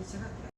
시작할게요.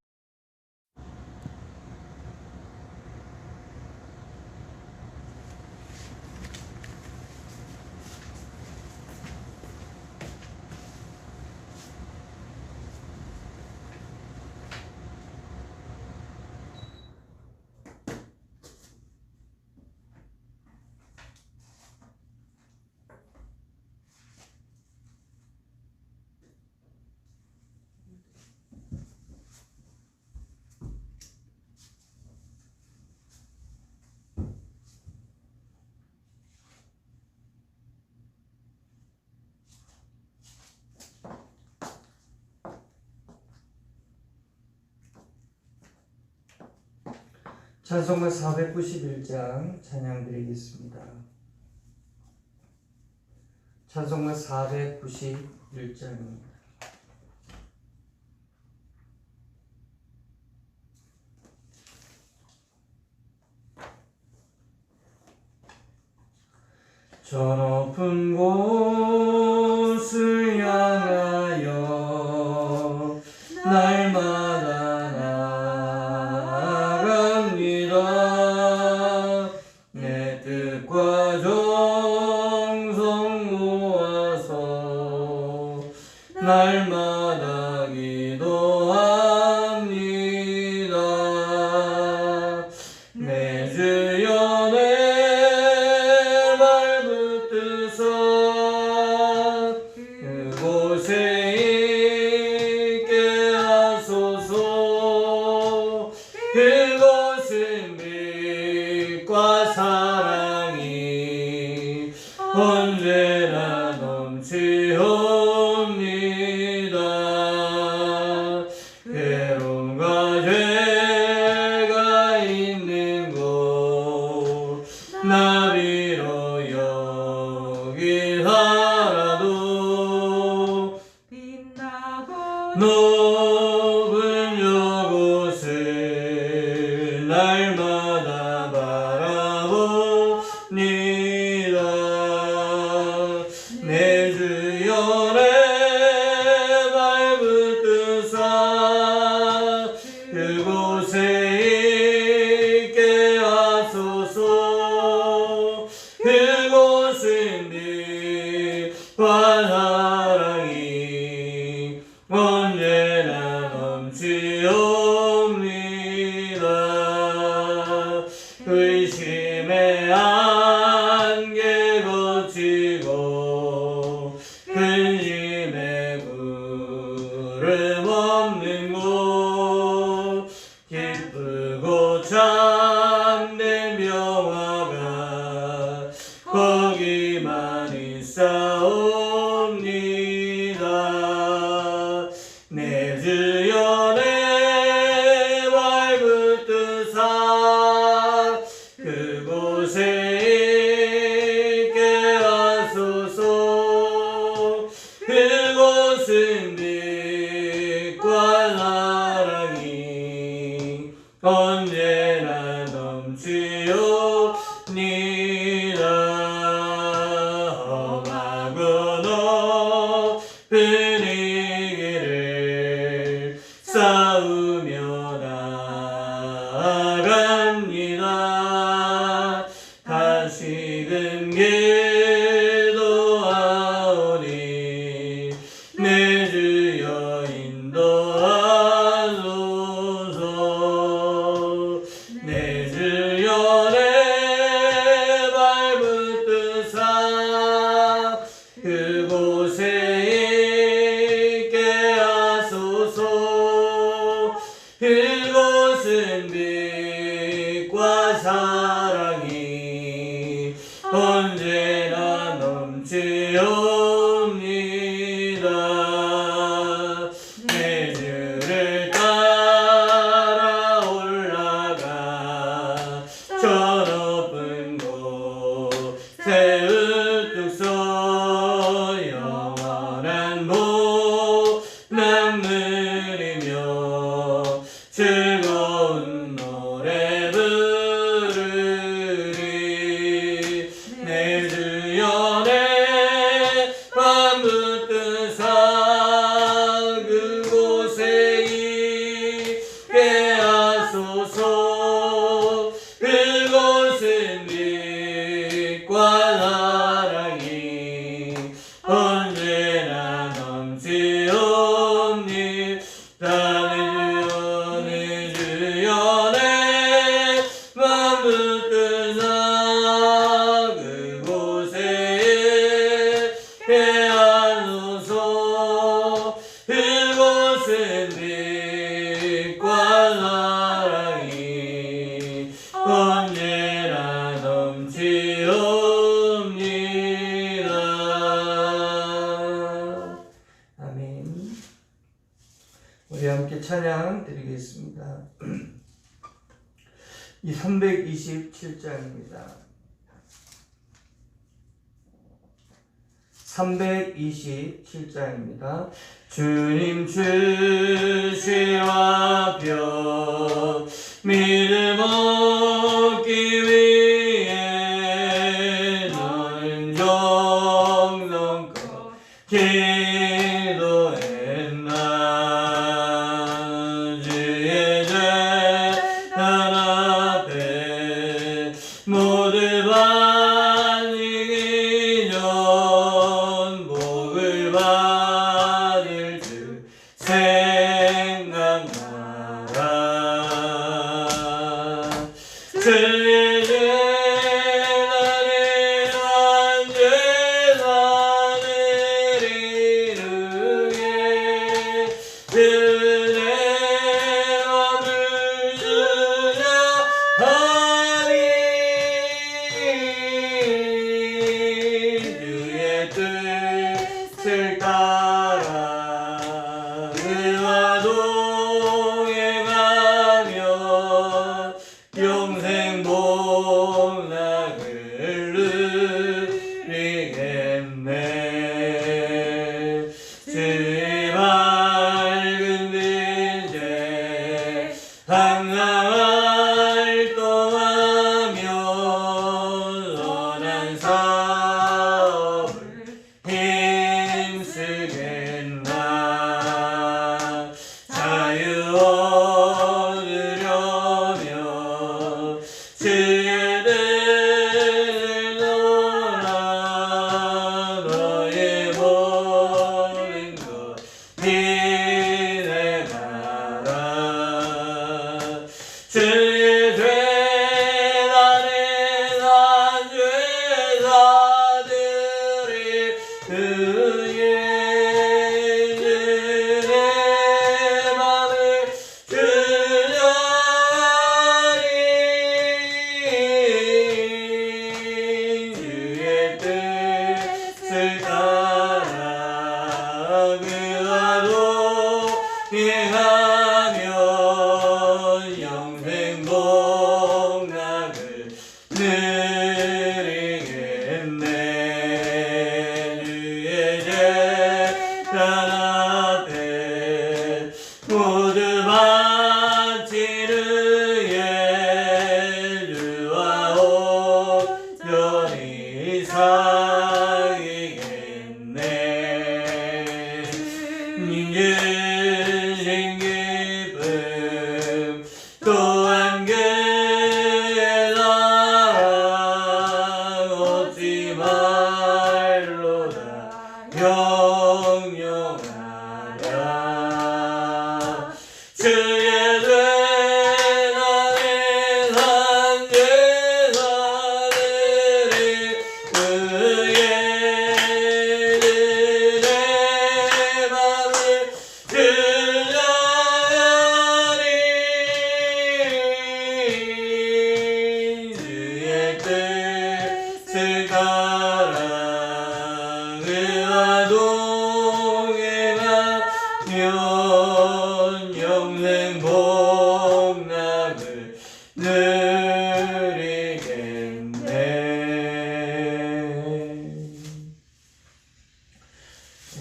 찬송가 491장 찬양 드리겠습니다. 찬송가 491장입니다. 저 높은 곳을 향하여 날마다 나아갑니다. 내 뜻과 정성 모아서 날마다 기도합니다. 내 주여 내 그곳에 있게 하소서. 그곳은 빛과 사랑이 언제나 넘치옵니다. 괴로움과 죄가 있는 곳 나비로 여긴 하라도 높은 요곳을 날마다 바라봅니다. 내 주여 내 밟으뜨사 그곳에 있게 하소서. 그곳은 빛과 사랑이 언제나 넘치옵니다. 의심의 안개 거치고 근심의 구름 없는 곳 기쁘고 참된 평화가 거기만 있사옵니다. 내 주여 내 밟으뜨사 그곳에 있게 하소서. 그곳은 빛과 사랑이 언제나 넘치옵니다. 험하고 높은 이 길을 싸우며 나아갑니다. 다시금 기도하오니 내 주여 인도하소서. 내 주여 내 밟으뜨사 그곳에 있게 하소서. 그곳은 빛과 사랑이 언제나 넘치옵니다. 내 주를 따라 올라가 저 높은 곳에 우뚝 서 영원한 복락 누리며 즐거운 노래 부르리. 내 주여 내 맘 붙드사 그곳에 큰 빛과 사랑이 언제나 넘치옵니다. 아멘. 우리 함께 찬양 드리겠습니다. 이 327장입니다. 327장입니다. 주님 주신 화평 믿음 얻기 위해 너는 정성껏 기도했나. 주의 재단 앞에 모두 받기 전 복을 받을 줄 생각나라. 주의 재단에 난 제사를 이루게 내 맘을 주려 하니 주의 뜻을 따라 그와 동행하며 영생 복락을 누리겠네. 주의 밝은 빛에 항상 활동하며 선한 사업을 힘쓰겠나. 자유 얻으려며 주의 뜻을 따라 너의 모든 것 비내가라. 주의 재단에 난 죄사들이 의해 내 맘을 주려 하니 주의 뜻을 따라 그와 동행하며 영생 복락을 누리겠네. 주의 재단 앞에 모두 바치는 예 주와 온전히 사귀겠네. 주신 기쁨 또한 그의 사랑 얻지 말로다 영영하라. 주의 재단에 산 제사들이 의해 내 맘을 주려 하니 주의 뜻을 따라 그와 동행하며 영생 복락을 누리겠네.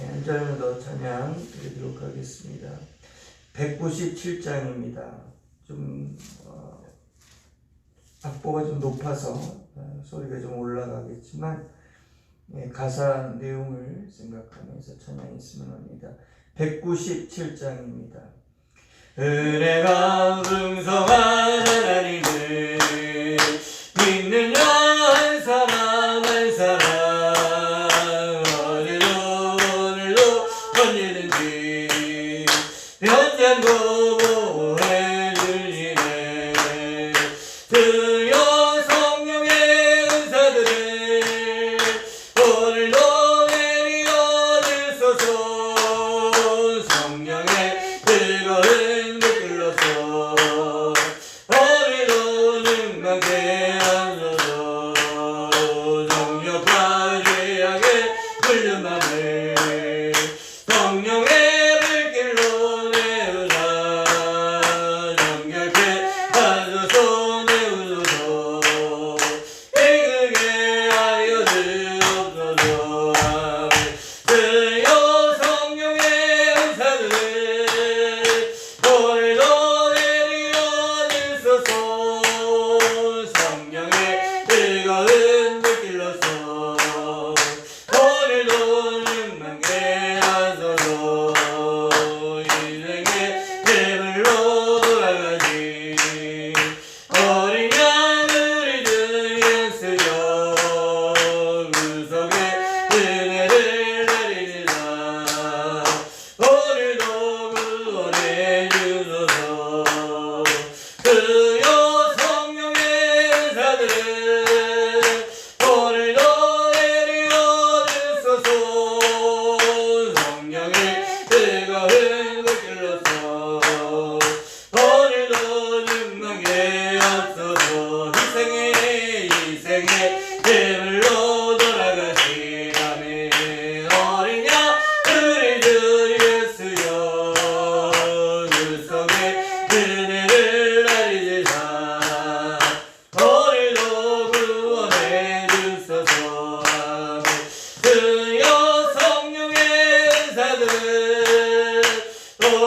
한 절만 더 찬양 드리도록 하겠습니다. 197장입니다. 좀 악보가 좀 높아서 소리가 좀 올라가겠지만 가사 내용을 생각하면서 찬양했으면 합니다. 197장입니다. 은혜가 풍성한 하나님을 믿는 한 사람 한 사람 오늘도 언제든지 현장도 보호해 주시네. 주여 성령의 은사들을 오늘도 내리어 주소서. 성령의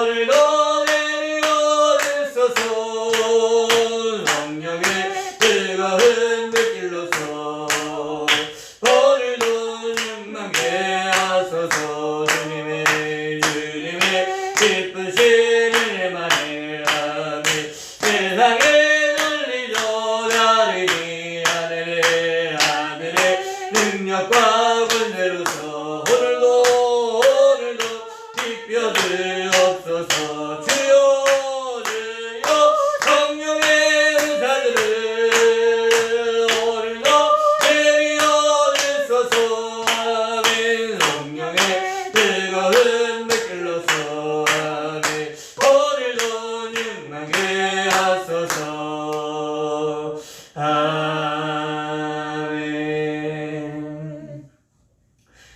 오늘도 내려오소서 성령의 뜨거운 불길로서 오늘도 충만케 하소서 주님의 기쁘신 은혜만을 아멘 세상에 놀리죠 다르니 하늘의 능력과 권세로서 오늘도 뒷벼드옵소서 주여 주여 성령의 은사들을 오늘도 내려주소서 아멘 성령의 뜨거운 불길로서 아멘 오늘도 충만케 하소서 아멘.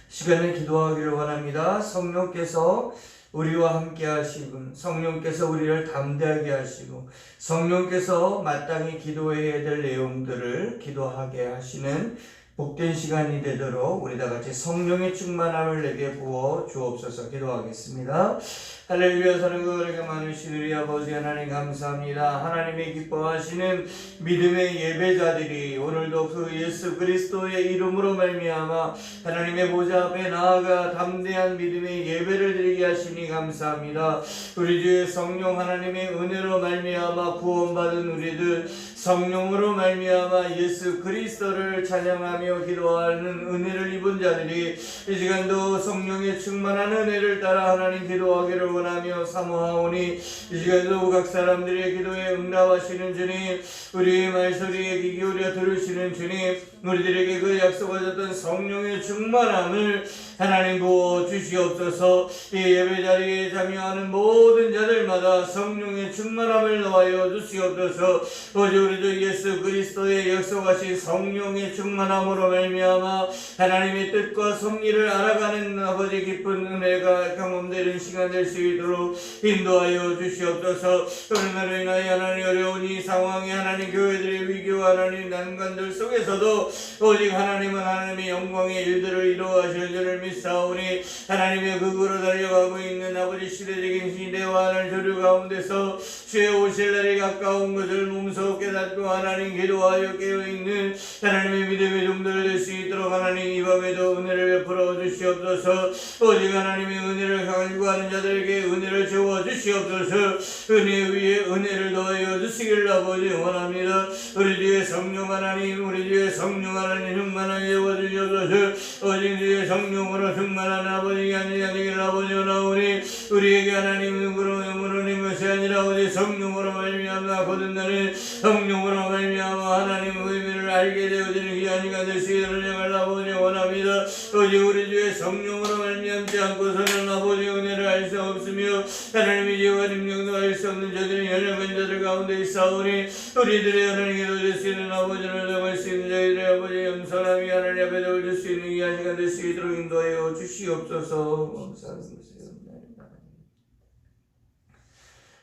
시간에 기도하기를 원합니다. 성령께서 우리와 함께 하시고 성령께서 우리를 담대하게 하시고 성령께서 마땅히 기도해야 될 내용들을 기도하게 하시는 복된 시간이 되도록 우리 다 같이 성령의 충만함을 내게 부어 주옵소서. 기도하겠습니다. 할렐루야. 사랑과 많으신 우리 아버지 하나님 감사합니다. 하나님의 기뻐하시는 믿음의 예배자들이 오늘도 그 예수 그리스도의 이름으로 말미암아 하나님의 보좌 앞에 나아가 담대한 믿음의 예배를 드리게 하시니 감사합니다. 우리 주의 성령 하나님의 은혜로 말미암아 구원받은 우리들 성령으로 말미암아 예수 그리스도를 찬양하며 기도하는 은혜를 입은 자들이 이 시간도 성령의 충만한 은혜를 따라 하나님 기도하기를 원하며 사모하오니 이 시간도 각 사람들의 기도에 응답하시는 주님 우리의 말소리에 귀 기울여 들으시는 주님 우리들에게 그 약속하셨던 성령의 충만함을 하나님 부어 주시옵소서. 이 예배자리에 참여하는 모든 자들마다 성령의 충만함을 더하여 주시옵소서. 오직 우리 주 예수 그리스도의 약속하신 성령의 충만함으로 말미암아 하나님의 뜻과 섭리를 알아가는 아버지 기쁜 은혜가 경험되는 시간 될 수 있도록 인도하여 주시옵소서. 그러나로 인하여 하나님 어려운 이 상황에 하나님 교회들의 위기와 하나님 난관들 속에서도 오직 하나님은 하나님의 영광의 일들을 이루어하실 줄을 믿사오니 하나님의 극으로 달려가고 있는 아버지 시대적인 시대와 하나님 조류 가운데서 주의 오실 날이 가까운 것을 몸소 깨닫고 하나님 기도하여 깨어있는 하나님의 믿음의 종들 될 수 있도록 하나님 이 밤에도 은혜를 베풀어 주시옵소서. 오직 하나님의 은혜를 간구하는 자들에게 은혜를 채워 주시옵소서. 은혜 위에 은혜를 더하여 주시기를 아버지 원합니다. 우리 주의 성령 하나님 우리 주의 성령 하나님 충만하게 채워주시옵소서. 오직 주의 성령으로 충만한 아버지가 아니기를 아버지 원하오니 우리에게 하나님 능으로 영으로는 것이 아니라 오직 성령으로 말미암아 거듭나는 성령으로 말미암아 하나님의 의미를 알게 되어지는 기한이가 될 수 있도록 아버지 원합니다. 오직 우리 주의 성령으로 말미암지 않고서는 아버지 은혜를 알 수 없으며 하나님의 지혜와 능력도 알 수 없는 자들이 연약한 자들 가운데 있사오니 우리들의 하나님께 도울 수 있는 아버지를 정할 수 있는 저희들의 아버지 영선함이 하나님 앞에 도울 수 있는 기한 시간 될 수 있도록 인도하여 주시옵소서. 감사합니다.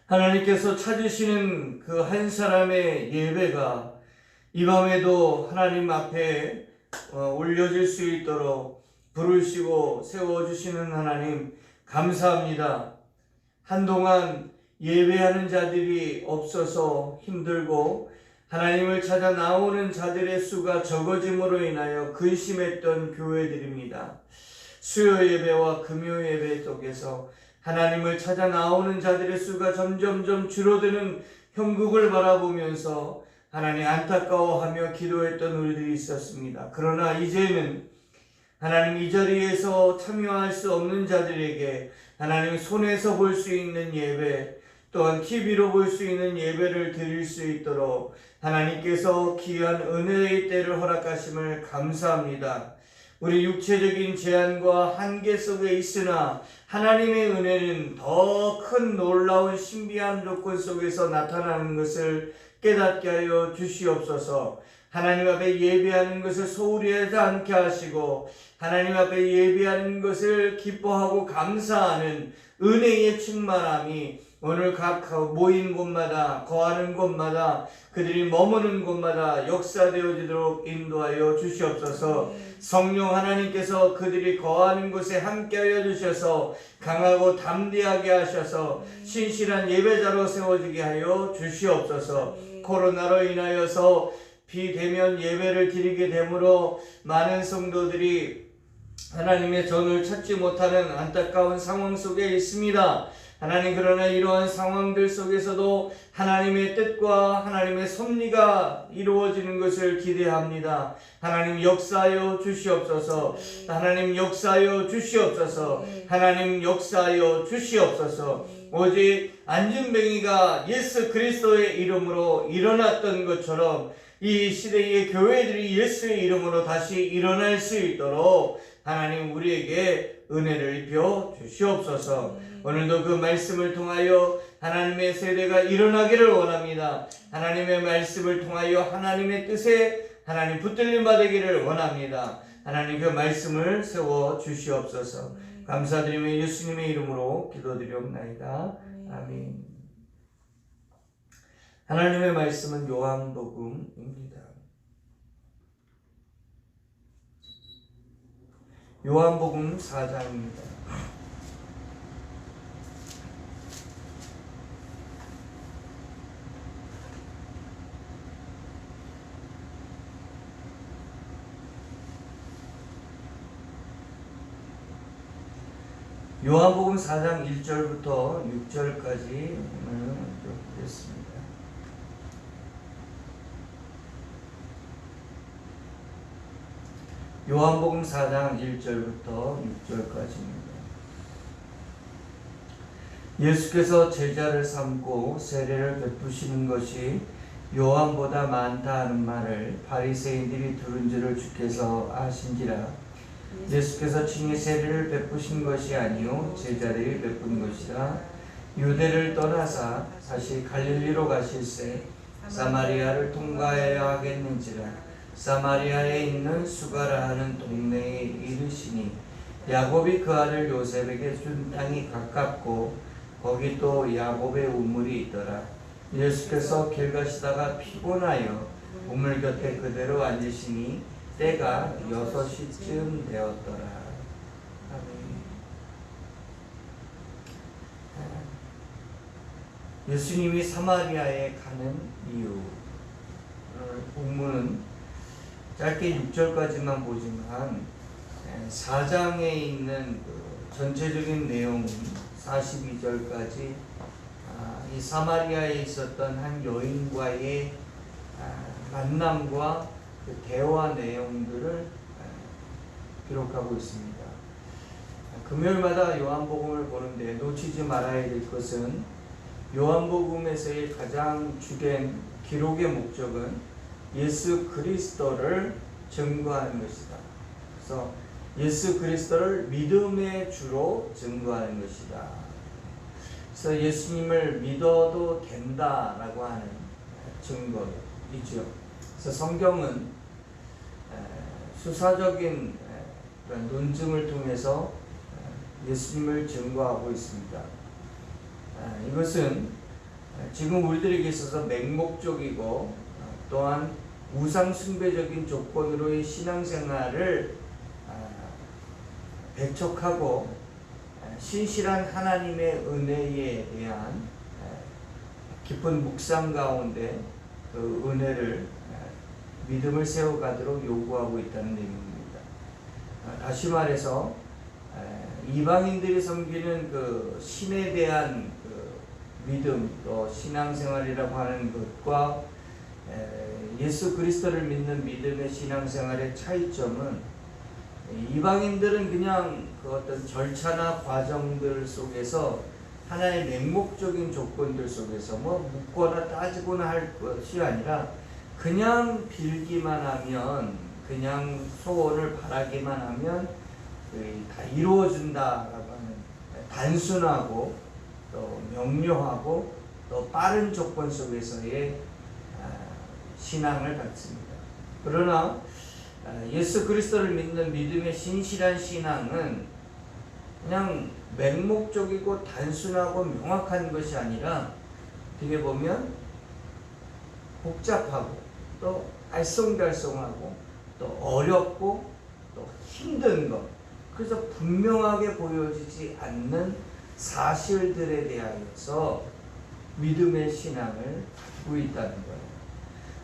하나님께서 찾으시는 그 한 사람의 예배가 이 밤에도 하나님 앞에 올려질 수 있도록 부르시고 세워주시는 하나님 감사합니다. 한동안 예배하는 자들이 없어서 힘들고 하나님을 찾아 나오는 자들의 수가 적어짐으로 인하여 근심했던 교회들입니다. 수요 예배와 금요 예배 속에서 하나님을 찾아 나오는 자들의 수가 점점점 줄어드는 형국을 바라보면서 하나님 안타까워하며 기도했던 우리들이 있었습니다. 그러나 이제는 하나님 이 자리에서 참여할 수 없는 자들에게 하나님 손에서 볼 수 있는 예배 또한 TV로 볼 수 있는 예배를 드릴 수 있도록 하나님께서 귀한 은혜의 때를 허락하심을 감사합니다. 우리 육체적인 제한과 한계 속에 있으나 하나님의 은혜는 더 큰 놀라운 신비한 조건 속에서 나타나는 것을 깨닫게 하여 주시옵소서. 하나님 앞에 예배하는 것을 소홀히 하지 않게 하시고 하나님 앞에 예배하는 것을 기뻐하고 감사하는 은혜의 충만함이 오늘 각 모인 곳마다 거하는 곳마다 그들이 머무는 곳마다 역사되어지도록 인도하여 주시옵소서. 성령 하나님께서 그들이 거하는 곳에 함께하여 주셔서 강하고 담대하게 하셔서 신실한 예배자로 세워지게 하여 주시옵소서. 코로나로 인하여서 비대면 예배를 드리게 되므로 많은 성도들이 하나님의 전을 찾지 못하는 안타까운 상황 속에 있습니다. 하나님, 그러나 이러한 상황들 속에서도 하나님의 뜻과 하나님의 섭리가 이루어지는 것을 기대합니다. 하나님 역사하여 주시옵소서. 하나님 역사하여 주시옵소서. 하나님 역사하여 주시옵소서. 오직 안진뱅이가 예수 그리스도의 이름으로 일어났던 것처럼 이 시대의 교회들이 예수의 이름으로 다시 일어날 수 있도록 하나님 우리에게 은혜를 입혀 주시옵소서. 오늘도 그 말씀을 통하여 하나님의 세대가 일어나기를 원합니다. 하나님의 말씀을 통하여 하나님의 뜻에 하나님 붙들림 받으기를 원합니다. 하나님 그 말씀을 세워 주시옵소서. 감사드리며 예수님의 이름으로 기도드리옵나이다. 아멘. 하나님의 말씀은 요한복음입니다. 요한복음 4장입니다. 요한복음 4장 1절부터 6절까지 보겠습니다. 요한복음 4장 1절부터 6절까지입니다. 예수께서 제자를 삼고 세례를 베푸시는 것이 요한보다 많다 하는 말을 바리새인들이 들은 줄을 주께서 아신지라. 예수께서 친히 세례를 베푸신 것이 아니요 제자를 베푼 것이라. 유대를 떠나사 다시 갈릴리로 가실새 사마리아를 통과해야 하겠는지라. 사마리아에 있는 수가라 하는 동네에 이르시니 야곱이 그 아들 요셉에게 준 땅이 가깝고 거기 또 야곱의 우물이 있더라. 예수께서 길 가시다가 피곤하여 우물 곁에 그대로 앉으시니 때가 6시쯤 되었더라. 아멘. 예수님이 사마리아에 가는 이유. 본문은 짧게 6절까지만 보지만 4장에 있는 그 전체적인 내용은 42절까지 이 사마리아에 있었던 한 여인과의 만남과 그 대화 내용들을 기록하고 있습니다. 금요일마다 요한복음을 보는데 놓치지 말아야 될 것은 요한복음에서의 가장 주된 기록의 목적은 예수 그리스도를 증거하는 것이다. 그래서 예수 그리스도를 믿음의 주로 증거하는 것이다. 그래서 예수님을 믿어도 된다라고 하는 증거이죠. 그래서 성경은 수사적인 그런 논증을 통해서 예수님을 증거하고 있습니다. 이것은 지금 우리들에게 있어서 맹목적이고 또한 우상숭배적인 조건으로의 신앙생활을 배척하고 신실한 하나님의 은혜에 대한 깊은 묵상 가운데 그 은혜를 믿음을 세워가도록 요구하고 있다는 내용입니다. 다시 말해서 이방인들이 섬기는 그 신에 대한 그 믿음 또 신앙생활이라고 하는 것과 예수 그리스도를 믿는 믿음의 신앙생활의 차이점은 이방인들은 그냥 그 어떤 절차나 과정들 속에서 하나의 맹목적인 조건들 속에서 뭐 묻거나 따지거나 할 것이 아니라 그냥 빌기만 하면 그냥 소원을 바라기만 하면 다 이루어진다라고 하는 단순하고 또 명료하고 또 빠른 조건 속에서의 신앙을 갖습니다. 그러나 예수 그리스도를 믿는 믿음의 신실한 신앙은 그냥 맹목적이고 단순하고 명확한 것이 아니라 어떻게 보면 복잡하고 또 알쏭달쏭하고 또 어렵고 또 힘든 것, 그래서 분명하게 보여지지 않는 사실들에 대하여서 믿음의 신앙을 가지고 있다는 거예요.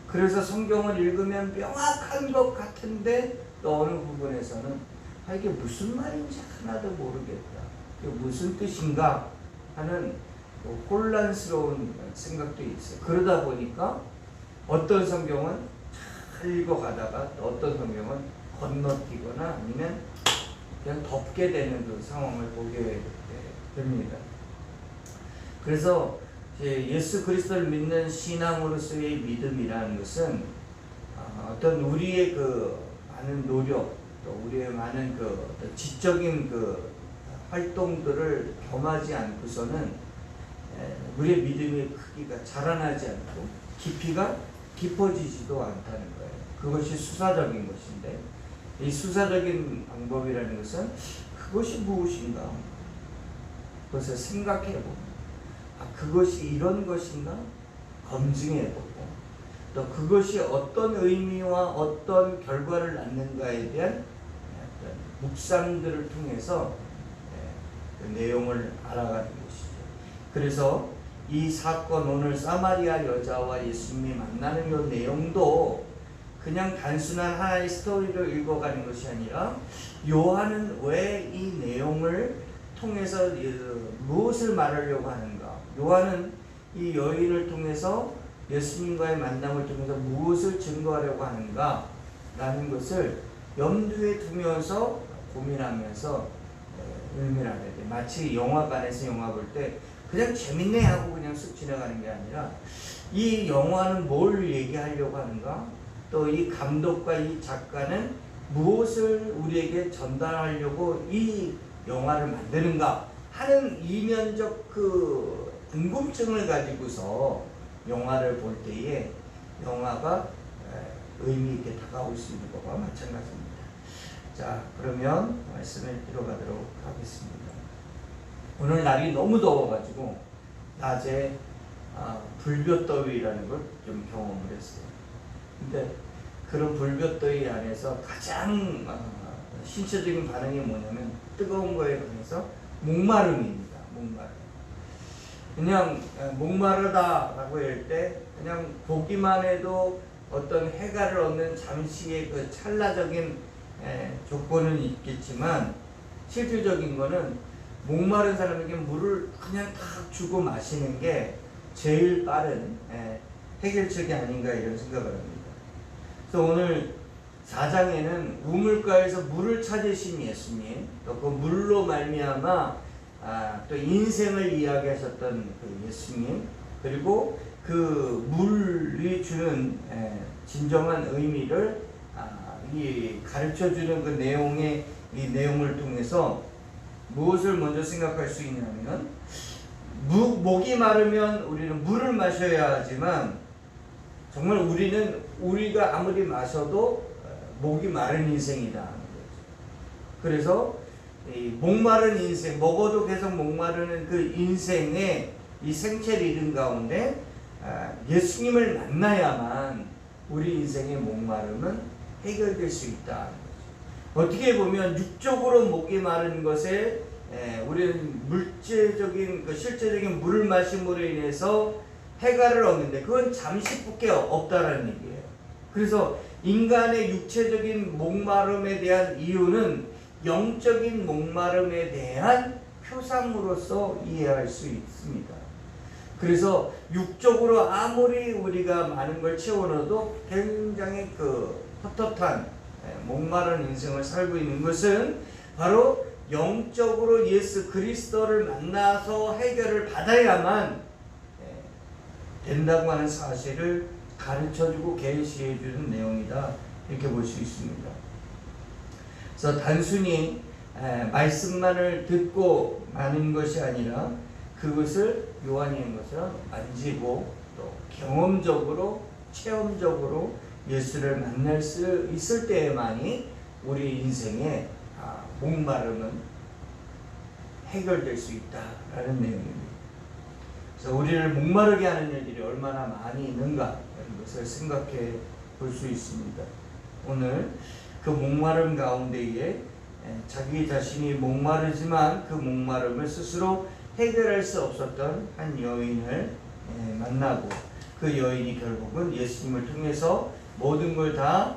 그래서 성경을 읽으면 명확한 것 같은데 또 어느 부분에서는 이게 무슨 말인지 하나도 모르겠다, 이게 무슨 뜻인가 하는 혼란스러운 생각도 있어요. 그러다 보니까 어떤 성경은 잘 읽어가다가 또 어떤 성경은 건너뛰거나 아니면 그냥 덮게 되는 그 상황을 보게 됩니다. 그래서 예수 그리스도를 믿는 신앙으로서의 믿음이라는 것은 어떤 우리의 그 많은 노력, 또 우리의 많은 그 지적인 그 활동들을 겸하지 않고서는 우리의 믿음의 크기가 자라나지 않고 깊이가 깊어지지도 않다는 거예요. 그것이 수사적인 것인데, 이 수사적인 방법이라는 것은 그것이 무엇인가 그것을 생각해보고, 그것이 이런 것인가 검증해보고, 또 그것이 어떤 의미와 어떤 결과를 낳는가에 대한 묵상들을 통해서 그 내용을 알아가는 것이죠. 그래서 이 사건, 오늘 사마리아 여자와 예수님이 만나는 이 내용도 그냥 단순한 하나의 스토리를 읽어가는 것이 아니라 요한은 왜 이 내용을 통해서 무엇을 말하려고 하는가, 요한은 이 여인을 통해서 예수님과의 만남을 통해서 무엇을 증거하려고 하는가 라는 것을 염두에 두면서 고민하면서 의미를 하게 돼. 마치 영화관에서 영화 볼 때 그냥 재밌네 하고 그냥 쓱 지나가는 게 아니라 이 영화는 뭘 얘기하려고 하는가, 또 이 감독과 이 작가는 무엇을 우리에게 전달하려고 이 영화를 만드는가 하는 이면적 그 궁금증을 가지고서 영화를 볼 때에 영화가 의미 있게 다가올 수 있는 것과 마찬가지입니다. 자, 그러면 말씀을 들어가도록 하겠습니다. 오늘 날이 너무 더워가지고 낮에 불볕더위라는 걸 좀 경험을 했어요. 근데 그런 불볕더위 안에서 가장 신체적인 반응이 뭐냐면 뜨거운 거에 관해서 목마름입니다. 목마름. 그냥 목마르다라고 할 때 그냥 보기만 해도 어떤 해가를 얻는 잠시의 그 찰나적인 조건은 있겠지만, 실질적인 거는 목마른 사람에게 물을 그냥 탁 주고 마시는 게 제일 빠른 해결책이 아닌가 이런 생각을 합니다. 그래서 오늘 4장에는 우물가에서 물을 찾으신 예수님, 또 그 물로 말미암아 또 인생을 이야기하셨던 그 예수님, 그리고 그 물이 주는 진정한 의미를 가르쳐주는 그 내용의 이 내용을 통해서 무엇을 먼저 생각할 수 있냐면, 목이 마르면 우리는 물을 마셔야 하지만 정말 우리가 아무리 마셔도 목이 마른 인생이다. 그래서 이 목마른 인생, 먹어도 계속 목마르는 그 인생의 이 생체 리듬 가운데 예수님을 만나야만 우리 인생의 목마름은 해결될 수 있다. 어떻게 보면 육적으로 목이 마른 것에 우리는 물질적인 그 실제적인 물을 마심으로 인해서 해갈을 얻는데 그건 잠시밖에 없다라는 얘기예요. 그래서 인간의 육체적인 목마름에 대한 이유는 영적인 목마름에 대한 표상으로서 이해할 수 있습니다. 그래서 육적으로 아무리 우리가 많은 걸 채워넣어도 굉장히 그 헛헛한 목마른 인생을 살고 있는 것은 바로 영적으로 예수 그리스도를 만나서 해결을 받아야만 된다고 하는 사실을 가르쳐주고 계시해주는 내용이다, 이렇게 볼 수 있습니다. 그래서 단순히 말씀만을 듣고 마는 것이 아니라 그것을 요한이 것처럼 만지고 또 경험적으로 체험적으로 예수를 만날 수 있을 때에만이 우리 인생의 목마름은 해결될 수 있다라는 내용입니다. 그래서 우리를 목마르게 하는 일들이 얼마나 많이 있는가 이런 것을 생각해 볼 수 있습니다. 오늘 그 목마름 가운데에 자기 자신이 목마르지만 그 목마름을 스스로 해결할 수 없었던 한 여인을 만나고 그 여인이 결국은 예수님을 통해서 모든 걸 다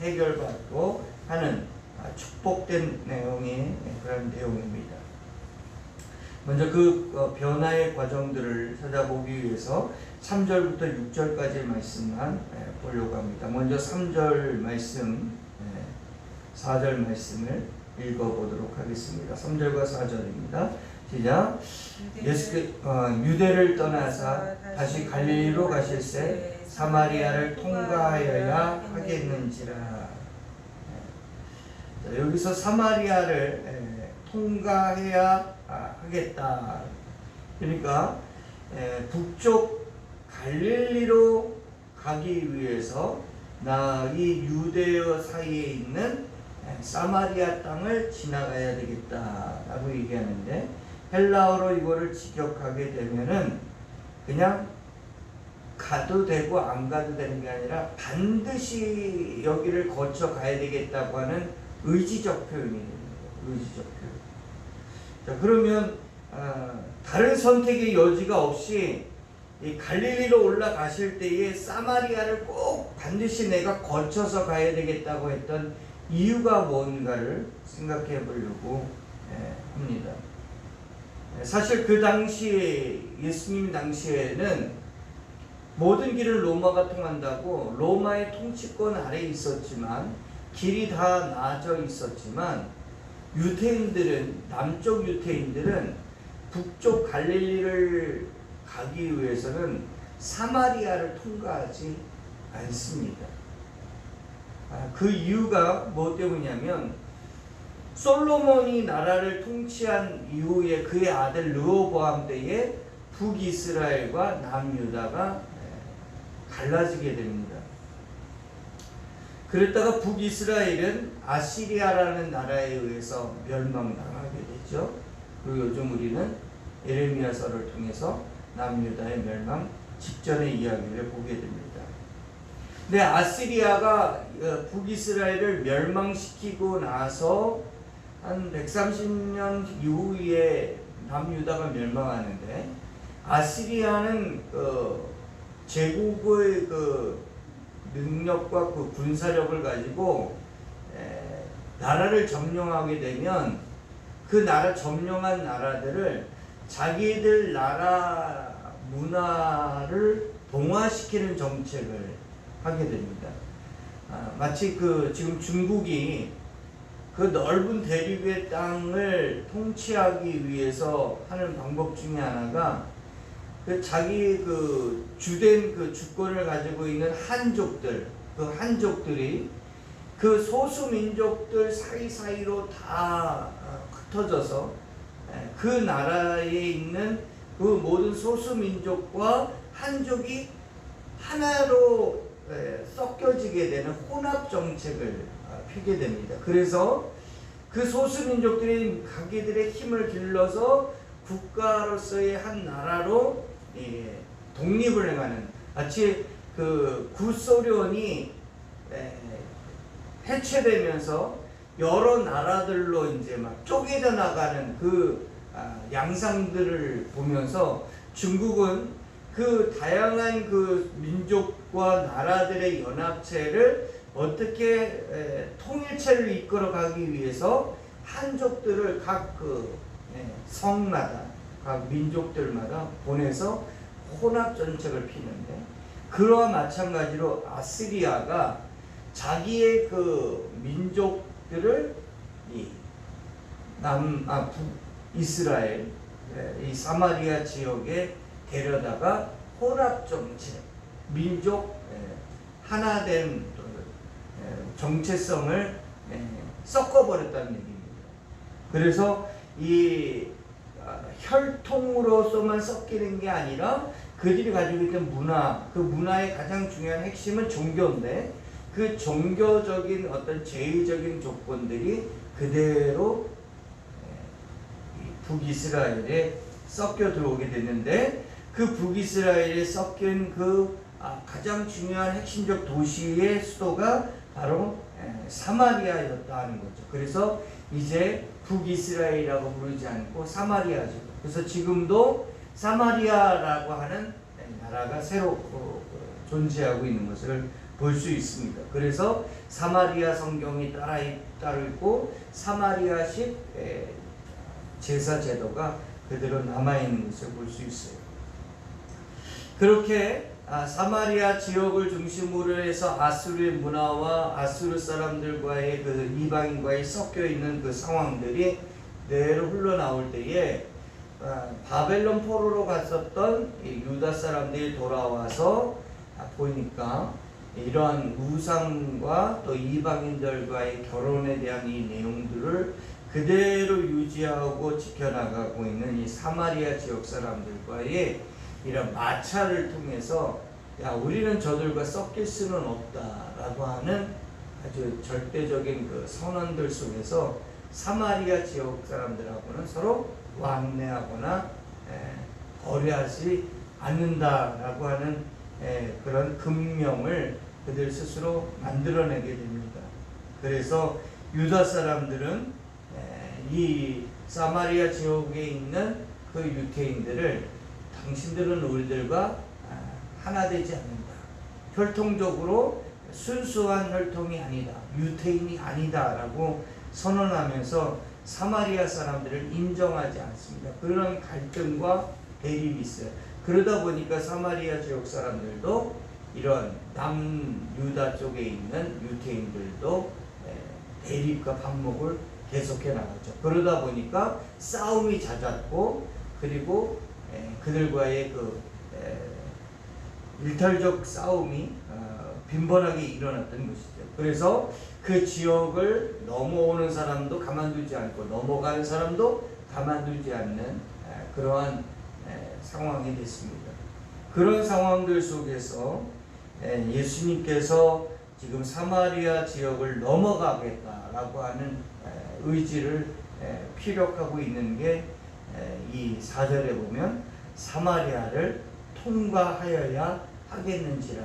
해결받고 하는 축복된 내용의 그런 내용입니다. 먼저 그 변화의 과정들을 찾아보기 위해서 3절부터 6절까지의 말씀만 보려고 합니다. 먼저 3절 말씀, 4절 말씀을 읽어보도록 하겠습니다. 3절과 4절입니다. 시작. 유대를 떠나사 다시 갈릴리로 가실새 사마리아를 통과하여야 하겠는지라. 여기서 사마리아를 통과해야 하겠다. 그러니까 북쪽 갈릴리로 가기 위해서 이 유대어 사이에 있는 사마리아 땅을 지나가야 되겠다라고 얘기하는데, 헬라어로 이거를 직역하게 되면은 그냥 가도 되고 안 가도 되는 게 아니라 반드시 여기를 거쳐 가야 되겠다고 하는 의지적 표현이 됩니다. 의지적 표현. 자, 그러면 다른 선택의 여지가 없이 이 갈릴리로 올라가실 때에 사마리아를 꼭 반드시 내가 거쳐서 가야 되겠다고 했던 이유가 뭔가를 생각해 보려고 합니다. 사실 그 당시에, 예수님 당시에는 모든 길은 로마가 통한다고 로마의 통치권 아래에 있었지만, 길이 다 나아져 있었지만, 유대인들은, 남쪽 유대인들은 북쪽 갈릴리를 가기 위해서는 사마리아를 통과하지 않습니다. 그 이유가 뭐 때문이냐면, 솔로몬이 나라를 통치한 이후에 그의 아들 르호보암 때에 북이스라엘과 남유다가 갈라지게 됩니다. 그랬다가 북이스라엘은 아시리아라는 나라에 의해서 멸망당하게 되죠. 그리고 요즘 우리는 예레미야서를 통해서 남유다의 멸망 직전의 이야기를 보게 됩니다. 근데 아시리아가 북이스라엘을 멸망시키고 나서 한 130년 이후에 남유다가 멸망하는데, 아시리아는 제국의 능력과 그 군사력을 가지고 나라를 점령하게 되면 그 나라 점령한 나라들을 자기들 나라 문화를 동화시키는 정책을 하게 됩니다. 마치 지금 중국이 그 넓은 대륙의 땅을 통치하기 위해서 하는 방법 중에 하나가 자기 주된 주권을 가지고 있는 한족들, 그 한족들이 그 소수 민족들 사이사이로 다 흩어져서 그 나라에 있는 그 모든 소수 민족과 한족이 하나로 섞여지게 되는 혼합 정책을 피게 됩니다. 그래서 그 소수 민족들이 자기들의 힘을 길러서 국가로서의 한 나라로 독립을 행하는, 마치 구소련이 해체되면서 여러 나라들로 이제 막 쪼개져 나가는 양상들을 보면서 중국은 그 다양한 민족과 나라들의 연합체를 어떻게 통일체를 이끌어가기 위해서 한족들을 각 성마다, 각 민족들마다 보내서 혼합 정책을 피는데, 그와 마찬가지로 아시리아가 자기의 민족들을 북이스라엘, 이 사마리아 지역에 데려다가 혼합 정책, 민족 하나된 정체성을 섞어버렸다는 얘기입니다. 그래서 이 혈통으로서만 섞이는 게 아니라 그들이 가지고 있는 문화, 그 문화의 가장 중요한 핵심은 종교인데, 그 종교적인 어떤 제의적인 조건들이 그대로 북이스라엘에 섞여 들어오게 됐는데 그 북이스라엘에 섞인 그 가장 중요한 핵심적 도시의 수도가 바로 사마리아였다 하는 거죠. 그래서 이제 북이스라엘이라고 부르지 않고 사마리아죠. 그래서 지금도 사마리아라고 하는 나라가 새로 존재하고 있는 것을 볼 수 있습니다. 그래서 사마리아 성경이 따로 있고 사마리아식 제사 제도가 그대로 남아있는 것을 볼 수 있어요. 그렇게 사마리아 지역을 중심으로 해서 아수르의 문화와 아수르 사람들과의 그 이방인과의 섞여 있는 그 상황들이 그대로 흘러나올 때에 바벨론 포로로 갔었던 유다 사람들이 돌아와서 보니까 이러한 우상과 또 이방인들과의 결혼에 대한 이 내용들을 그대로 유지하고 지켜나가고 있는 이 사마리아 지역 사람들과의 이런 마찰을 통해서 우리는 저들과 섞일 수는 없다라고 하는 아주 절대적인 그 선언들 속에서 사마리아 지역 사람들하고는 서로 왕래하거나 거래하지 않는다라고 하는 그런 금명을 그들 스스로 만들어내게 됩니다. 그래서 유다 사람들은 이 사마리아 지역에 있는 그 유대인들을 당신들은 우리들과 하나 되지 않는다. 혈통적으로 순수한 혈통이 아니다. 유대인이 아니다. 라고 선언하면서 사마리아 사람들을 인정하지 않습니다. 그런 갈등과 대립이 있어요. 그러다 보니까 사마리아 지역 사람들도 이런 남유다 쪽에 있는 유대인들도 대립과 반목을 계속해 나가죠. 그러다 보니까 싸움이 잦았고 그리고 그들과의 그 일탈적 싸움이 빈번하게 일어났던 것이죠. 그래서 그 지역을 넘어오는 사람도 가만두지 않고 넘어가는 사람도 가만두지 않는 그러한 상황이 됐습니다. 그런 상황들 속에서 예수님께서 지금 사마리아 지역을 넘어가겠다라고 하는 의지를 피력하고 있는 게 이 4절에 보면 사마리아를 통과하여야 하겠는지라.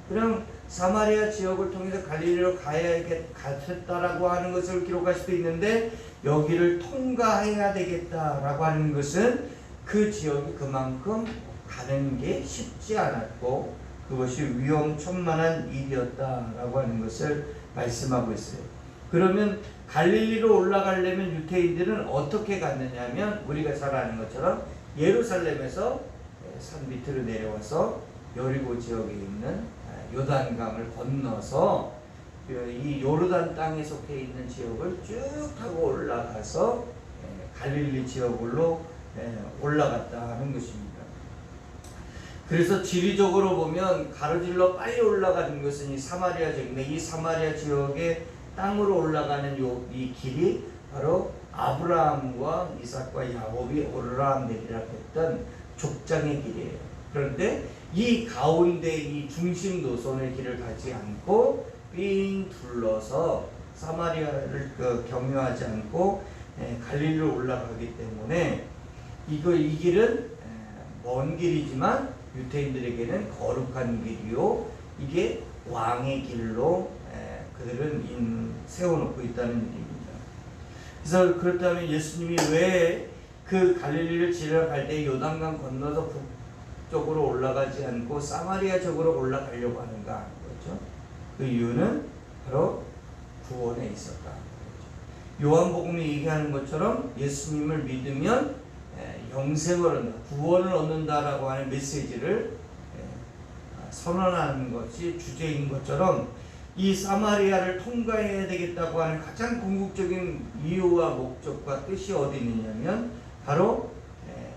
그냥 사마리아 지역을 통해서 갈릴리로 가야겠다라고 하는 것을 기록할 수도 있는데 여기를 통과해야 되겠다라고 하는 것은 그 지역이 그만큼 가는 게 쉽지 않았고 그것이 위험천만한 일이었다라고 하는 것을 말씀하고 있어요. 그러면 갈릴리로 올라가려면 유대인들은 어떻게 갔느냐면 우리가 잘 아는 것처럼 예루살렘에서 산 밑으로 내려와서 여리고 지역에 있는 요단강을 건너서 이 요르단 땅에 속해 있는 지역을 쭉 타고 올라가서 갈릴리 지역으로 올라갔다 하는 것입니다. 그래서 지리적으로 보면 가로질러 빨리 올라가는 것은 이 사마리아 지역인데 이 사마리아 지역의 땅으로 올라가는 이 길이 바로 아브라함과 이삭과 야곱이 오르락 내리락 했던 족장의 길이에요. 그런데 이 가운데 이 중심 노선의 길을 가지 않고 삥 둘러서 사마리아를 경유하지 않고 갈릴리로 올라가기 때문에 이 길은 먼 길이지만 유대인들에게는 거룩한 길이요 이게 왕의 길로 그들은 세워놓고 있다는 일입니다. 그래서 그렇다면 예수님이 왜 그 갈릴리를 지나갈 때 요단강 건너서 북쪽으로 올라가지 않고 사마리아 쪽으로 올라가려고 하는가 하는 거죠. 그 이유는 바로 구원에 있었다. 요한복음이 얘기하는 것처럼 예수님을 믿으면 영생을 얻는다, 구원을 얻는다라고 하는 메시지를 선언하는 것이 주제인 것처럼 이 사마리아를 통과해야 되겠다고 하는 가장 궁극적인 이유와 목적과 뜻이 어디 있느냐면 바로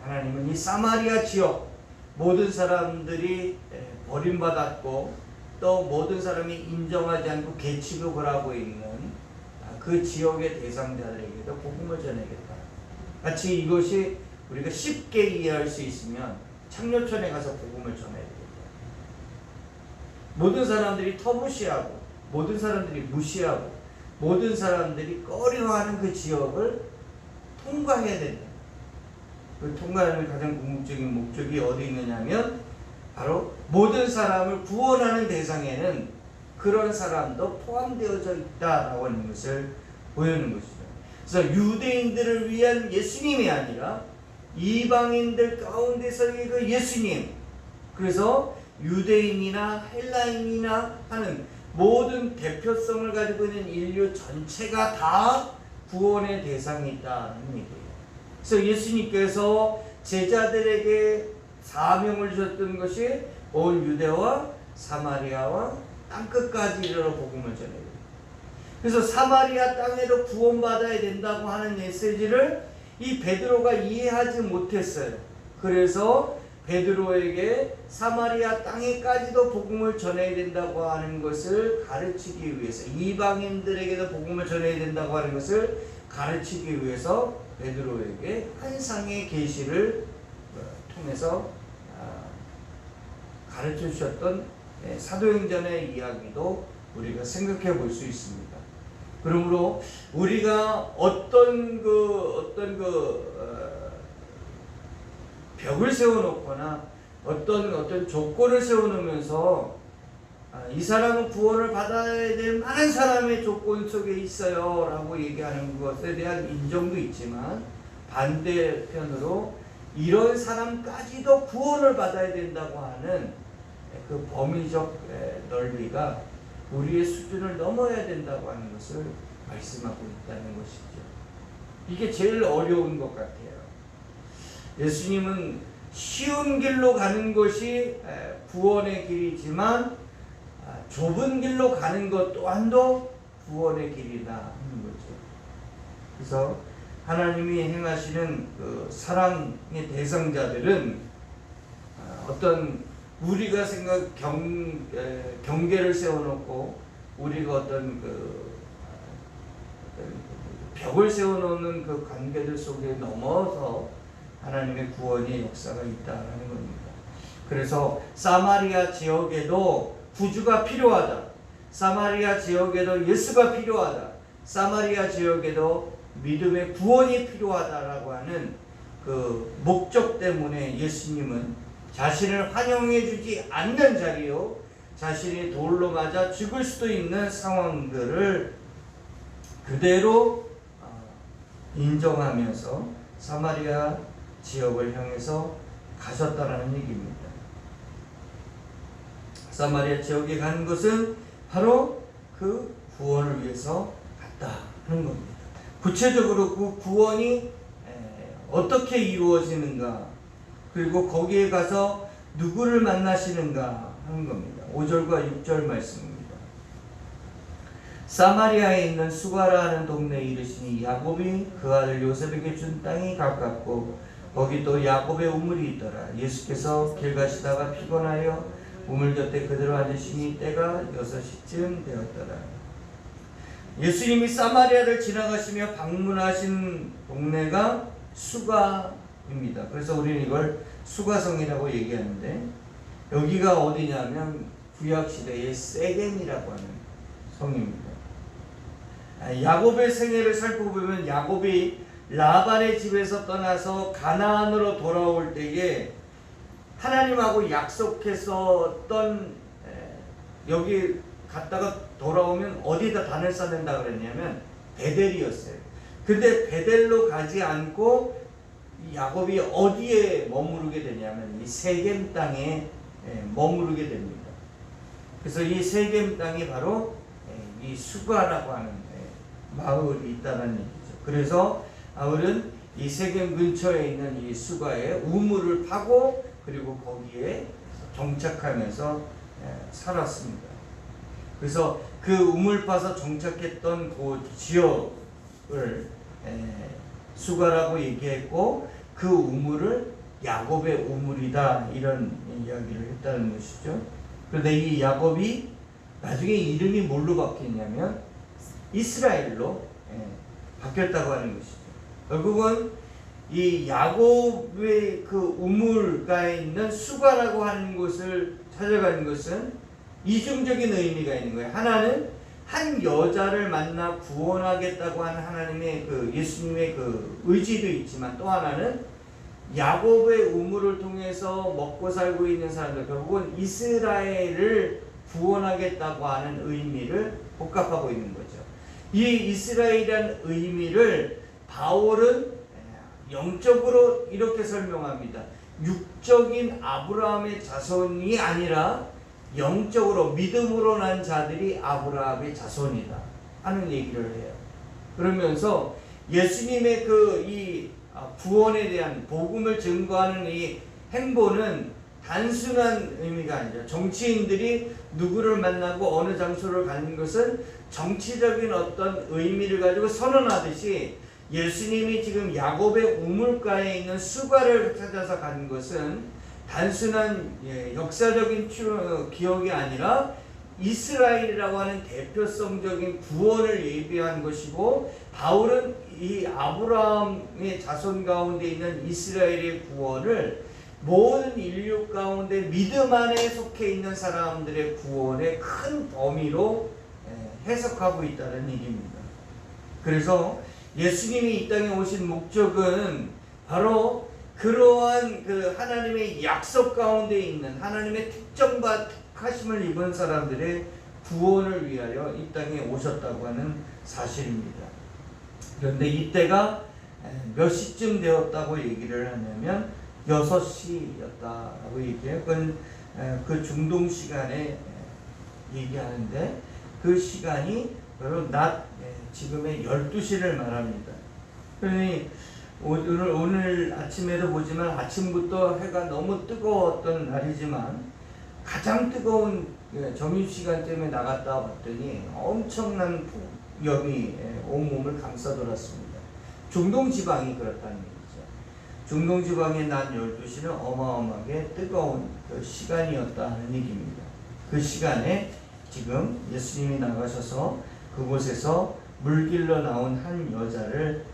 하나님은 이 사마리아 지역 모든 사람들이 버림받았고 또 모든 사람이 인정하지 않고 개취급을 하고 있는 그 지역의 대상자들에게도 복음을 전하겠다. 마치 이것이 우리가 쉽게 이해할 수 있으면 창녀촌에 가서 복음을 전해야 되겠다. 모든 사람들이 터무시하고 모든 사람들이 무시하고 모든 사람들이 꺼려하는 그 지역을 통과해야 된다. 그 통과하는 가장 궁극적인 목적이 어디 있느냐면 바로 모든 사람을 구원하는 대상에는 그런 사람도 포함되어져 있다라고 하는 것을 보여주는 것이죠. 그래서 유대인들을 위한 예수님이 아니라 이방인들 가운데서의 그 예수님, 그래서 유대인이나 헬라인이나 하는 모든 대표성을 가지고 있는 인류 전체가 다 구원의 대상이 있다는 얘기예요. 그래서 예수님께서 제자들에게 사명을 주셨던 것이 온 유대와 사마리아와 땅끝까지 이르러 복음을 전해요. 그래서 사마리아 땅에도 구원받아야 된다고 하는 메시지를 이 베드로가 이해하지 못했어요. 그래서 베드로에게 사마리아 땅에까지도 복음을 전해야 된다고 하는 것을 가르치기 위해서, 이방인들에게도 복음을 전해야 된다고 하는 것을 가르치기 위해서 베드로에게 환상의 계시를 통해서 가르쳐 주셨던 사도행전의 이야기도 우리가 생각해 볼 수 있습니다. 그러므로 우리가 어떤 벽을 세워놓거나 어떤 조건을 세워놓으면서 이 사람은 구원을 받아야 될 만한 사람의 조건 속에 있어요 라고 얘기하는 것에 대한 인정도 있지만, 반대편으로 이런 사람까지도 구원을 받아야 된다고 하는 그 범위적 넓이가 우리의 수준을 넘어야 된다고 하는 것을 말씀하고 있다는 것이죠. 이게 제일 어려운 것 같아요. 예수님은 쉬운 길로 가는 것이 구원의 길이지만 좁은 길로 가는 것 또한도 구원의 길이다 하는 거죠. 그래서 하나님이 행하시는 그 사랑의 대상자들은 어떤 우리가 경계를 세워놓고 우리가 어떤 벽을 세워놓는 그 관계들 속에 넘어서 하나님의 구원의 역사가 있다는 겁니다. 그래서 사마리아 지역에도 구주가 필요하다. 사마리아 지역에도 예수가 필요하다. 사마리아 지역에도 믿음의 구원이 필요하다라고 하는 그 목적 때문에 예수님은 자신을 환영해 주지 않는 자리요, 자신이 돌로 맞아 죽을 수도 있는 상황들을 그대로 인정하면서 사마리아 지역을 향해서 가셨다라는 얘기입니다. 사마리아 지역에 가는 것은 바로 그 구원을 위해서 갔다 하는 겁니다. 구체적으로 그 구원이 어떻게 이루어지는가, 그리고 거기에 가서 누구를 만나시는가 하는 겁니다. 5절과 6절 말씀입니다. 사마리아에 있는 수가라 하는 동네에 이르시니 야곱이 그 아들 요셉에게 준 땅이 가깝고 거기 또 야곱의 우물이 있더라. 예수께서 길 가시다가 피곤하여 우물 곁에 그대로 앉으시니 때가 6시쯤 되었더라. 예수님이 사마리아를 지나가시며 방문하신 동네가 수가입니다. 그래서 우리는 이걸 수가성이라고 얘기하는데, 여기가 어디냐면 구약시대의 세겜이라고 하는 성입니다. 야곱의 생애를 살펴보면 야곱이 라반의 집에서 떠나서 가나안으로 돌아올 때에 하나님하고 약속했었던, 여기 갔다가 돌아오면 어디다 단을 쌓는다 그랬냐면 베델이었어요. 근데 베델로 가지 않고 야곱이 어디에 머무르게 되냐면 이 세겜 땅에 머무르게 됩니다. 그래서 이 세겜 땅이 바로 이 수가라고 하는 마을이 있다는 얘기죠. 그래서 마을은 이 세겜 근처에 있는 이 수가에 우물을 파고 그리고 거기에 정착하면서 살았습니다. 그래서 그 우물 파서 정착했던 그 지역을 수가라고 얘기했고, 그 우물을 야곱의 우물이다 이런 이야기를 했다는 것이죠. 그런데 이 야곱이 나중에 이름이 뭘로 바뀌었냐면 이스라엘로 바뀌었다고 하는 것이죠. 결국은 이 야곱의 그 우물가에 있는 수가라고 하는 곳을 찾아가는 것은 이중적인 의미가 있는 거예요. 하나는 한 여자를 만나 구원하겠다고 하는 하나님의 그 예수님의 그 의지도 있지만, 또 하나는 야곱의 우물을 통해서 먹고 살고 있는 사람들, 결국은 이스라엘을 구원하겠다고 하는 의미를 복합하고 있는 거죠. 이 이스라엘이라는 의미를 바울은 영적으로 이렇게 설명합니다. 육적인 아브라함의 자손이 아니라 영적으로 믿음으로 난 자들이 아브라함의 자손이다 하는 얘기를 해요. 그러면서 예수님의 이 구원에 대한 복음을 증거하는 이 행보는 단순한 의미가 아니라 정치인들이 누구를 만나고 어느 장소를 가는 것은 정치적인 어떤 의미를 가지고 선언하듯이 예수님이 지금 야곱의 우물가에 있는 수가를 찾아서 간 것은 단순한 역사적인 기억이 아니라 이스라엘이라고 하는 대표성적인 구원을 예비한 것이고, 바울은 이 아브라함의 자손 가운데 있는 이스라엘의 구원을 모든 인류 가운데 믿음 안에 속해 있는 사람들의 구원의 큰 범위로 해석하고 있다는 얘기입니다. 그래서 예수님이 이 땅에 오신 목적은 바로 그러한 하나님의 약속 가운데 있는 하나님의 특정과 특하심을 입은 사람들의 구원을 위하여 이 땅에 오셨다고 하는 사실입니다. 그런데 이때가 몇 시쯤 되었다고 얘기를 하냐면 6시였다라고 얘기해요. 그 중동 시간에 얘기하는데 그 시간이 바로 낮 지금의 12시를 말합니다. 그러니 오늘 아침에도 보지만 아침부터 해가 너무 뜨거웠던 날이지만 가장 뜨거운 점심시간 때문에 나갔다 봤더니 엄청난 폭염이 온몸을 감싸돌았습니다. 중동 지방이 그렇다는 얘기죠. 중동 지방의 낮 12시는 어마어마하게 뜨거운 그 시간이었다 하는 얘기입니다. 그 시간에 지금 예수님이 나가셔서 그곳에서 물길로 나온 한 여자를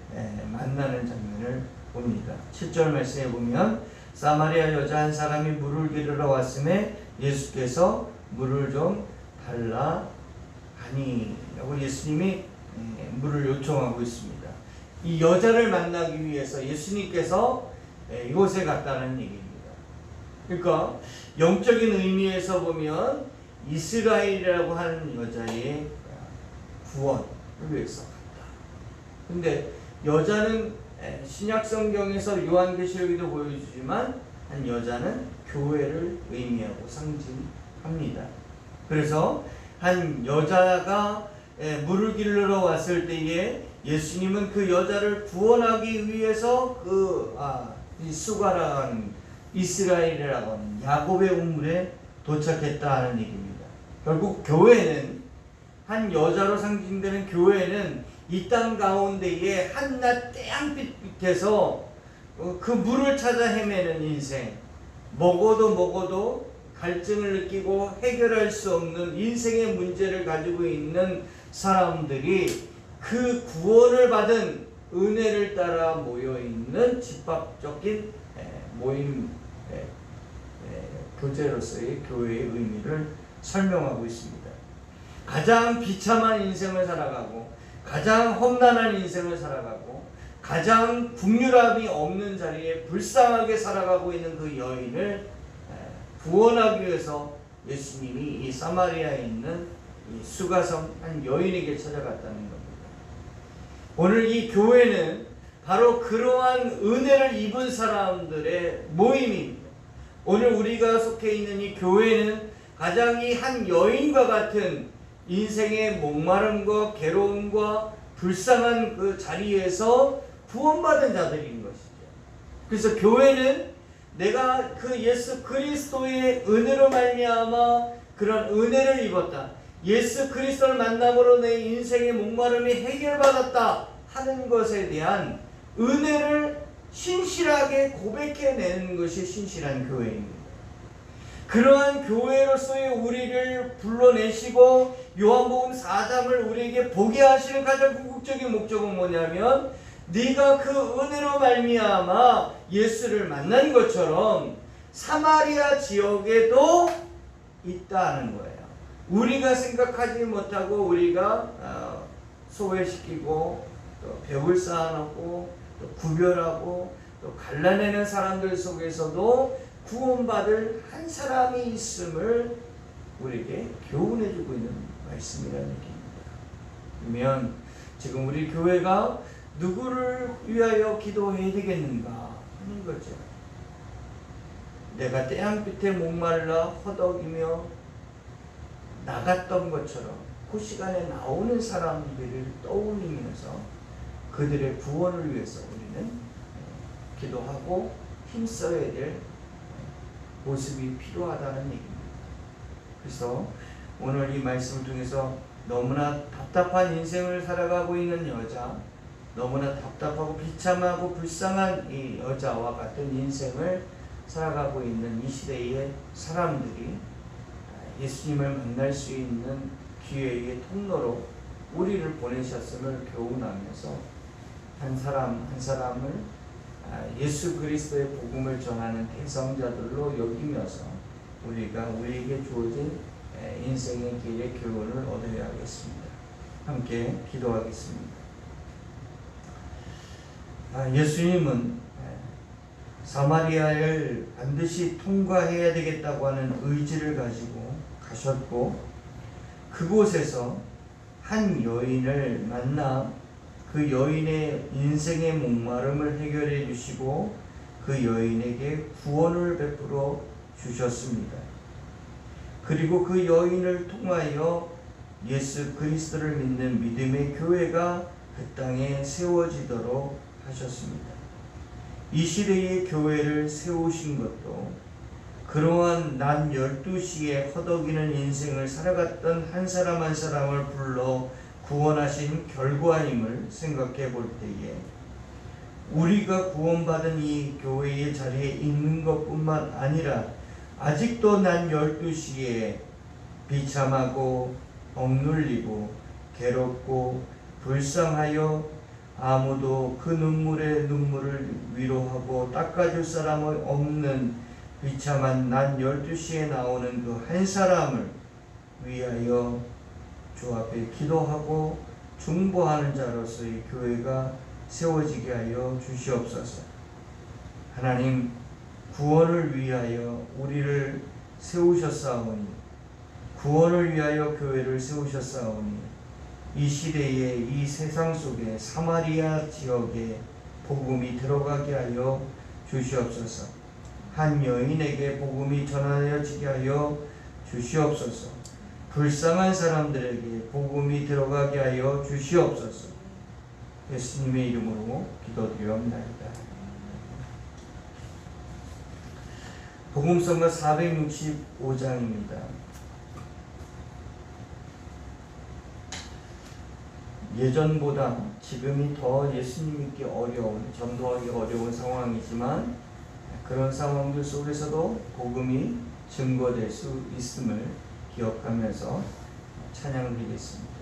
만나는 장면을 봅니다. 7절 말씀에 보면 사마리아 여자 한 사람이 물을 기르러 왔음에 예수께서 물을 좀 달라 하니 라고 예수님이 물을 요청하고 있습니다. 이 여자를 만나기 위해서 예수님께서 이곳에 갔다는 얘기입니다. 그러니까 영적인 의미에서 보면 이스라엘이라고 하는 여자의 구원을 위해서 갔다. 근데 여자는 신약 성경에서 요한계시록에도 보여주지만 한 여자는 교회를 의미하고 상징합니다. 그래서 한 여자가 물을 기르러 왔을 때에 예수님은 그 여자를 구원하기 위해서 이 수가라는 이스라엘이라고 하는 야곱의 우물에 도착했다 하는 얘기입니다. 결국 교회는 한 여자로 상징되는 교회는 이 땅 가운데에 한낮 태양빛 밑에서 그 물을 찾아 헤매는 인생, 먹어도 갈증을 느끼고 해결할 수 없는 인생의 문제를 가지고 있는 사람들이 그 구원을 받은 은혜를 따라 모여있는 집합적인 모임 교제로서의 교회의 의미를 설명하고 있습니다. 가장 비참한 인생을 살아가고 가장 험난한 인생을 살아가고 가장 풍요함이 없는 자리에 불쌍하게 살아가고 있는 그 여인을 구원하기 위해서 예수님이 이 사마리아에 있는 이 수가성 한 여인에게 찾아갔다는 겁니다. 오늘 이 교회는 바로 그러한 은혜를 입은 사람들의 모임입니다. 오늘 우리가 속해 있는 이 교회는 가장 이 한 여인과 같은 인생의 목마름과 괴로움과 불쌍한 그 자리에서 구원받은 자들인 것이죠. 그래서 교회는 내가 그 예수 그리스도의 은혜로 말미암아 그런 은혜를 입었다, 예수 그리스도를 만남으로 내 인생의 목마름이 해결받았다 하는 것에 대한 은혜를 신실하게 고백해내는 것이 신실한 교회입니다. 그러한 교회로서의 우리를 불러내시고 요한복음 4장을 우리에게 보게 하시는 가장 궁극적인 목적은 뭐냐면, 네가 그 은혜로 말미암아 예수를 만난 것처럼 사마리아 지역에도 있다는 거예요. 우리가 생각하지 못하고 우리가 소외시키고 또 배울 쌓아놓고 또 구별하고 또 갈라내는 사람들 속에서도 구원받을 한 사람이 있음을 우리에게 교훈해주고 있는 말씀이라는 얘기입니다. 그러면 지금 우리 교회가 누구를 위하여 기도해야 되겠는가 하는 거죠. 내가 태양빛에 목말라 허덕이며 나갔던 것처럼 그 시간에 나오는 사람들을 떠올리면서 그들의 구원을 위해서 우리는 기도하고 힘써야 될 모습이 필요하다는 얘기입니다. 그래서 오늘 이 말씀을 통해서 너무나 답답한 인생을 살아가고 있는 여자, 너무나 답답하고 비참하고 불쌍한 이 여자와 같은 인생을 살아가고 있는 이 시대의 사람들이 예수님을 만날 수 있는 기회의 통로로 우리를 보내셨음을 교훈하면서 한 사람 한 사람을 예수 그리스도의 복음을 전하는 대성자들로 여기면서 우리가 우리에게 주어진 인생의 길의 교훈을 얻어야 하겠습니다. 함께 기도하겠습니다. 예수님은 사마리아를 반드시 통과해야 되겠다고 하는 의지를 가지고 가셨고 그곳에서 한 여인을 만나 그 여인의 인생의 목마름을 해결해 주시고 그 여인에게 구원을 베풀어 주셨습니다. 그리고 그 여인을 통하여 예수 그리스도를 믿는 믿음의 교회가 그 땅에 세워지도록 하셨습니다. 이 시대의 교회를 세우신 것도 그러한 낮 12시에 허덕이는 인생을 살아갔던 한 사람 한 사람을 불러 구원하신 결과임을 생각해 볼 때에 우리가 구원받은 이 교회의 자리에 있는 것뿐만 아니라 아직도 낮 12시에 비참하고 억눌리고 괴롭고 불쌍하여 아무도 그 눈물의 눈물을 위로하고 닦아줄 사람이 없는 비참한 낮 12시에 나오는 그 한 사람을 위하여 주 앞에 기도하고 중보하는 자로서의 교회가 세워지게 하여 주시옵소서. 하나님, 구원을 위하여 우리를 세우셨사오니, 구원을 위하여 교회를 세우셨사오니, 이 시대에 이 세상 속에 사마리아 지역에 복음이 들어가게 하여 주시옵소서. 한 여인에게 복음이 전하여지게 하여 주시옵소서. 불쌍한 사람들에게 복음이 들어가게 하여 주시옵소서. 예수님의 이름으로 기도드리옵나이다. 복음성가 465장입니다. 예전보다 지금이 더 예수님 믿기 어려운, 전도하기 어려운 상황이지만 그런 상황들 속에서도 복음이 증거될 수 있음을 기억하면서 찬양드리겠습니다.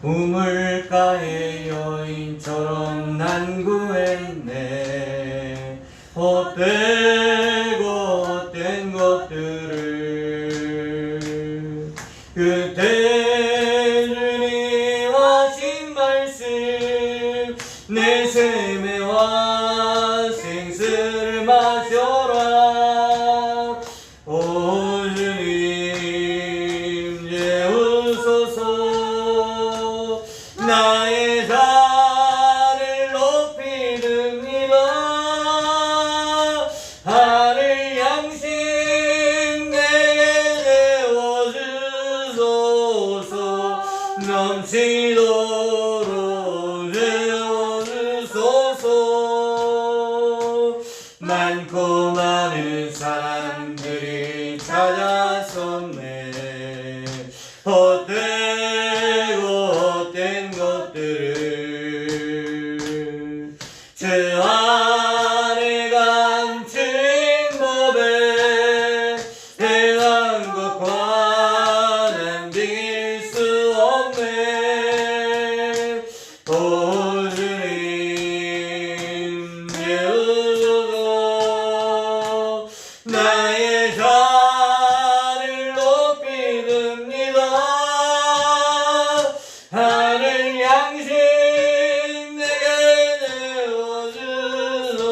우물가의 여인처럼 난구했네. 헛되고 헛된 것들을 그때 주님 하신 말씀 내 샘에와 생수를 마셔라. 오 주님 재우소서. 나의 잔을 높이 듭니다. 하늘 양식 내게 내어주소서. 넘치도록 내어주소서. 많고 많은 사람들이 찾아섰네. 헛되고 헛된 것들을 주 안에 감춘 법에 행한 것과는 비길 수 없네. 오 주님 예우소서. 나의 잔을 높이 듭니다. 하늘 양식 내게 내어주소서.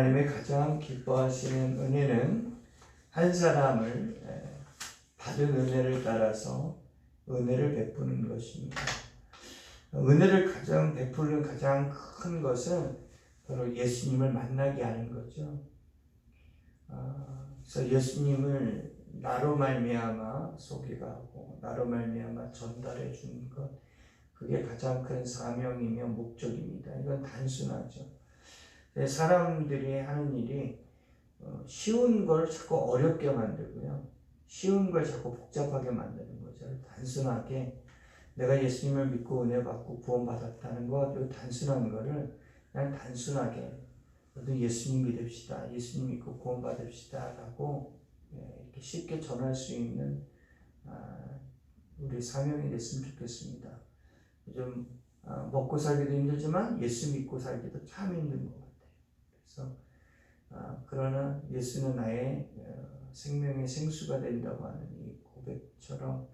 하나님의 가장 기뻐하시는 은혜는 한 사람을 받은 은혜를 따라서 은혜를 베푸는 것입니다. 은혜를 가장 베푸는 가장 큰 것은 바로 예수님을 만나게 하는 거죠. 그래서 예수님을 나로 말미암아 소개하고 나로 말미암아 전달해 주는 것, 그게 가장 큰 사명이며 목적입니다. 이건 단순하죠. 사람들이 하는 일이 쉬운 걸 자꾸 어렵게 만들고요, 쉬운 걸 자꾸 복잡하게 만드는 거죠. 단순하게 내가 예수님을 믿고 은혜 받고 구원 받았다는 것, 이 단순한 거를 그냥 단순하게 너도 예수님 믿읍시다, 예수님 믿고 구원 받읍시다 라고 이렇게 쉽게 전할 수 있는 우리 사명이 됐으면 좋겠습니다. 요즘 먹고 살기도 힘들지만 예수 믿고 살기도 참 힘든 것 같아요. 그래서 그러나 예수는 나의 생명의 생수가 된다고 하는 이 고백처럼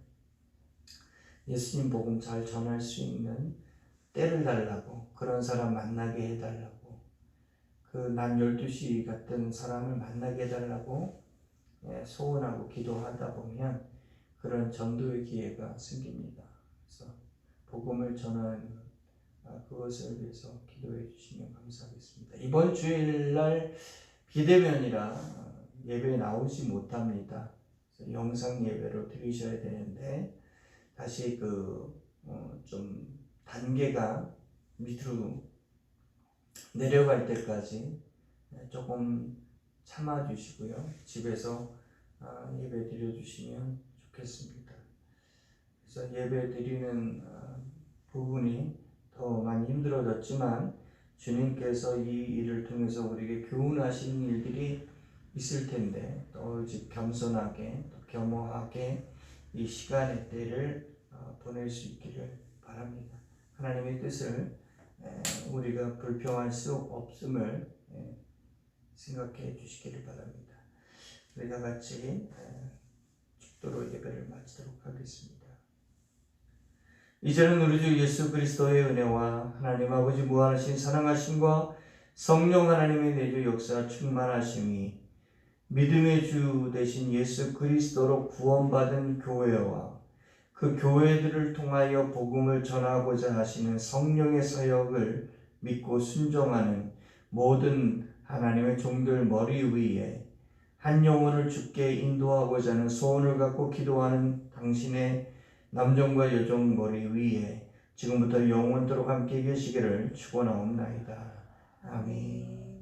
예수님 복음 잘 전할 수 있는 때를 달라고, 그런 사람 만나게 해달라고, 그 난 12시 같은 사람을 만나게 해달라고 소원하고 기도하다 보면 그런 전도의 기회가 생깁니다. 그래서 복음을 전하는 그것을 위해서 기도해 주시면 감사하겠습니다. 이번 주일날 비대면이라 예배에 나오지 못합니다. 영상 예배로 드리셔야 되는데 다시 좀 단계가 밑으로 내려갈 때까지 조금 참아 주시고요, 집에서 예배 드려 주시면 좋겠습니다. 그래서 예배 드리는 부분이 더 많이 힘들어졌지만 주님께서 이 일을 통해서 우리에게 교훈하시는 일들이 있을 텐데 또 겸손하게 또 겸허하게 이 시간의 때를 보낼 수 있기를 바랍니다. 하나님의 뜻을 우리가 불평할 수 없음을 생각해 주시기를 바랍니다. 우리가 같이 축도로 예배를 마치도록 하겠습니다. 이제는 우리 주 예수 그리스도의 은혜와 하나님 아버지 무한하신 사랑하심과 성령 하나님의 내주 역사 충만하심이 믿음의 주 되신 예수 그리스도로 구원받은 교회와 그 교회들을 통하여 복음을 전하고자 하시는 성령의 사역을 믿고 순종하는 모든 하나님의 종들 머리 위에 한 영혼을 주께 인도하고자 하는 소원을 갖고 기도하는 당신의 남종과 여종 머리 위에 지금부터 영원토록 함께 계시기를 축원하옵나이다. 아멘.